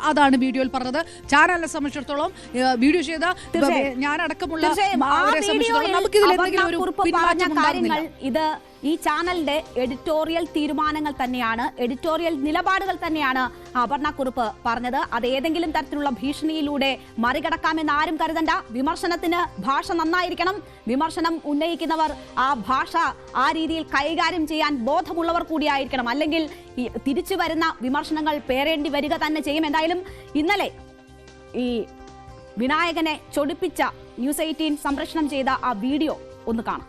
അതാണ് വീഡിയോയിൽ പറഞ്ഞത്. ചാനലിനെ സംബന്ധിച്ചിടത്തോളം വീഡിയോ ചെയ്ത ഞാനടക്കമുള്ള ഇത് ഈ ചാനലിന്റെ എഡിറ്റോറിയൽ തീരുമാനങ്ങൾ തന്നെയാണ്, എഡിറ്റോറിയൽ നിലപാടുകൾ തന്നെയാണ് അപർണക്കുറുപ്പ് പറഞ്ഞത്. അത് ഏതെങ്കിലും തരത്തിലുള്ള ഭീഷണിയിലൂടെ മറികടക്കാമെന്ന് ആരും കരുതണ്ട. വിമർശനത്തിന് ഭാഷ നന്നായിരിക്കണം. വിമർശനം ഉന്നയിക്കുന്നവർ ആ ഭാഷ ആ രീതിയിൽ കൈകാര്യം ചെയ്യാൻ ബോധമുള്ളവർ കൂടിയായിരിക്കണം. അല്ലെങ്കിൽ തിരിച്ചു വരുന്ന വിമർശനങ്ങൾ പേറേണ്ടി വരിക തന്നെ ചെയ്യും. എന്തായാലും ഇന്നലെ ഈ വിനായകനെ ചൊടിപ്പിച്ച ന്യൂസ് 18 സംപ്രേഷണം ചെയ്ത ആ വീഡിയോ ഒന്ന് കാണാം.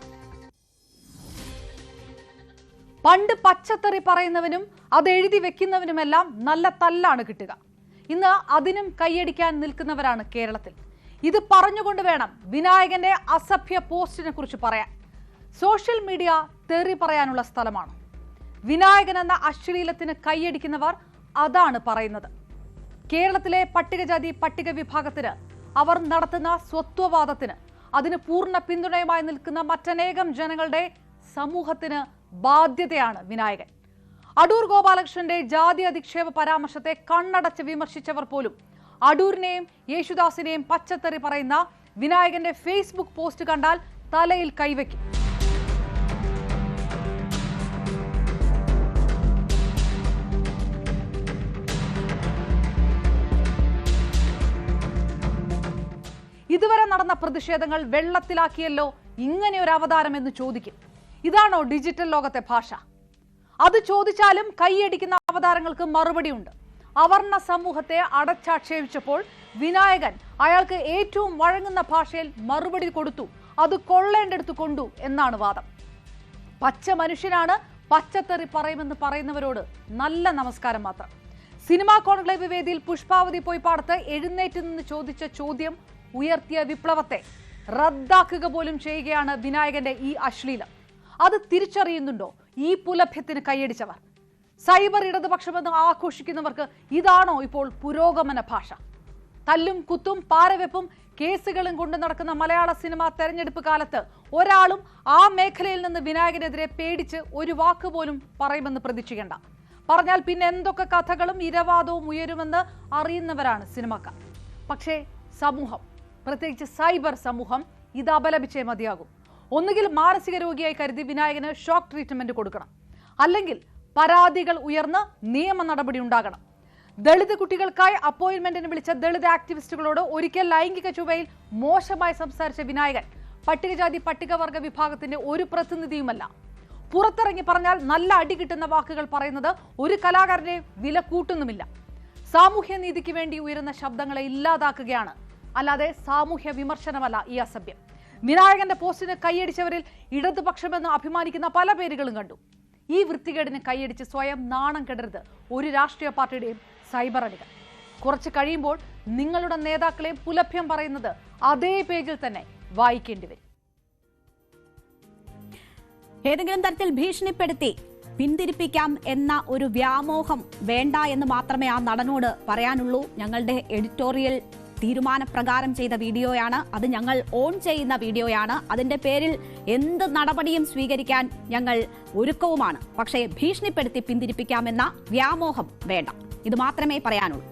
പണ്ട് പച്ചത്തറി പറയുന്നവനും അത് എഴുതി വെക്കുന്നവനുമെല്ലാം നല്ല തല്ലാണ് കിട്ടുക. ഇന്ന് അതിനും കൈയടിക്കാൻ നിൽക്കുന്നവരാണ് കേരളത്തിൽ. ഇത് പറഞ്ഞുകൊണ്ട് വേണം വിനായകന്റെ അസഭ്യ പോസ്റ്റിനെ കുറിച്ച് പറയാൻ. സോഷ്യൽ മീഡിയ തെറി പറയാനുള്ള സ്ഥലമാണ്. വിനായകൻ എന്ന അശ്ലീലത്തിന് കൈയടിക്കുന്നവർ അതാണ് പറയുന്നത്. കേരളത്തിലെ പട്ടികജാതി പട്ടിക വിഭാഗത്തിന് അവർ നടത്തുന്ന സ്വത്വവാദത്തിന് അതിന് പൂർണ്ണ പിന്തുണയുമായി നിൽക്കുന്ന മറ്റനേകം ജനങ്ങളുടെ സമൂഹത്തിന് ബാധ്യതയാണ് വിനായകൻ. അടൂർ ഗോപാലകൃഷ്ണന്റെ ജാതി അധിക്ഷേപ പരാമർശത്തെ കണ്ണടച്ച് വിമർശിച്ചവർ പോലും അടൂരിനെയും യേശുദാസിനെയും പച്ചത്തെറി പറയുന്ന വിനായകന്റെ ഫേസ്ബുക്ക് പോസ്റ്റ് കണ്ടാൽ തലയിൽ കൈവയ്ക്കും. ഇതുവരെ നടന്ന പ്രതിഷേധങ്ങൾ വെള്ളത്തിലാക്കിയല്ലോ ഇങ്ങനെ ഒരു അവതാരം എന്ന് ചോദിക്കും. ഇതാണോ ഡിജിറ്റൽ ലോകത്തെ ഭാഷ? അത് ചോദിച്ചാലും കൈയടിക്കുന്ന അവതാരങ്ങൾക്ക് മറുപടിയുണ്ട്. അവർണ സമൂഹത്തെ അടച്ചാക്ഷേപിച്ചപ്പോൾ വിനായകൻ അയാൾക്ക് ഏറ്റവും വഴങ്ങുന്ന ഭാഷയിൽ മറുപടി കൊടുത്തു. അത് കൊള്ളേണ്ടെടുത്ത് കൊണ്ടു എന്നാണ് വാദം. പച്ച മനുഷ്യനാണ് പച്ചത്തെറി പറയുമെന്ന് പറയുന്നവരോട് നല്ല നമസ്കാരം മാത്രം. സിനിമാ കോൺക്ലേവ് വേദിയിൽ പുഷ്പാവതി പൊയ്പാടത്ത് എഴുന്നേറ്റ് നിന്ന് ചോദിച്ച ചോദ്യം ഉയർത്തിയ വിപ്ലവത്തെ റദ്ദാക്കുക പോലും ചെയ്യുകയാണ് വിനായകന്റെ ഈ അശ്ലീലം. അത് തിരിച്ചറിയുന്നുണ്ടോ ഈ പുലഭ്യത്തിന് കൈയടിച്ചവർ? സൈബർ ഇടതുപക്ഷമെന്ന് ആഘോഷിക്കുന്നവർക്ക് ഇതാണോ ഇപ്പോൾ പുരോഗമന ഭാഷ? തല്ലും കുത്തും പാരവെപ്പും കേസുകളും കൊണ്ട് നടക്കുന്ന മലയാള സിനിമ തെരഞ്ഞെടുപ്പ് കാലത്ത് ഒരാളും ആ മേഖലയിൽ നിന്ന് വിനായകനെതിരെ പേടിച്ച് ഒരു വാക്ക് പോലും പറയുമെന്ന് പ്രതീക്ഷിക്കേണ്ട. പറഞ്ഞാൽ പിന്നെ എന്തൊക്കെ കഥകളും ഇരവാദവും ഉയരുമെന്ന് അറിയുന്നവരാണ് സിനിമാക്കാർ. പക്ഷേ സമൂഹം, പ്രത്യേകിച്ച് സൈബർ സമൂഹം ഇത് അപലപിച്ചേ മതിയാകും. ഒന്നുകിൽ മാനസിക രോഗിയായി കരുതി വിനായകന് ഷോക്ക് ട്രീറ്റ്മെന്റ് കൊടുക്കണം, അല്ലെങ്കിൽ പരാതികൾ ഉയർന്ന് നിയമ നടപടി ഉണ്ടാകണം. ദളിത് കുട്ടികൾക്കായി അപ്പോയിന്റ്മെന്റിന് വിളിച്ച ദളിത് ആക്ടിവിസ്റ്റുകളോട് ഒരിക്കൽ ലൈംഗിക ചുവയിൽ മോശമായി സംസാരിച്ച വിനായകൻ പട്ടികജാതി പട്ടികവർഗ വിഭാഗത്തിന്റെ ഒരു പ്രതിനിധിയുമല്ല. പുറത്തിറങ്ങി പറഞ്ഞാൽ നല്ല അടി കിട്ടുന്ന വാക്കുകൾ പറയുന്നത് ഒരു കലാകാരനെ വില കൂട്ടുന്നുമില്ല. സാമൂഹ്യ നീതിക്ക് വേണ്ടി ഉയരുന്ന ശബ്ദങ്ങളെ ഇല്ലാതാക്കുകയാണ്, അല്ലാതെ സാമൂഹ്യ വിമർശനമല്ല ഈ അസഭ്യം. വിനായകന്റെ പോസ്റ്റിന് കൈയടിച്ചവരിൽ ഇടതുപക്ഷമെന്ന് അഭിമാനിക്കുന്ന പല പേരുകളും കണ്ടു. ഈ വൃത്തികേടിന് കൈയടിച്ച് സ്വയം നാണം കെടരുത് ഒരു രാഷ്ട്രീയ പാർട്ടിയുടെയും സൈബർ അണികൾ. കുറച്ച് കഴിയുമ്പോൾ നിങ്ങളുടെ നേതാക്കളെ പുലഭ്യം പറയുന്നത് അതേ പേജിൽ തന്നെ വായിക്കേണ്ടി വരും. ഏതെങ്കിലും തരത്തിൽ ഭീഷണിപ്പെടുത്തി പിന്തിരിപ്പിക്കാം എന്ന ഒരു വ്യാമോഹം വേണ്ട എന്ന് മാത്രമേ ആ നടനോട് പറയാനുള്ളൂ. ഞങ്ങളുടെ എഡിറ്റോറിയൽ തീരുമാനപ്രകാരം ചെയ്ത വീഡിയോയാണ് അത്. ഞങ്ങൾ ഓൺ ചെയ്യുന്ന വീഡിയോയാണ്. അതിന്റെ പേരിൽ എന്ത് നടപടിയും സ്വീകരിക്കാൻ ഞങ്ങൾ ഒരുക്കവുമാണ്. പക്ഷേ ഭീഷണിപ്പെടുത്തി പിന്തിരിപ്പിക്കാമെന്ന വ്യാമോഹം വേണ്ട. ഇത് മാത്രമേ പറയാനുള്ളൂ.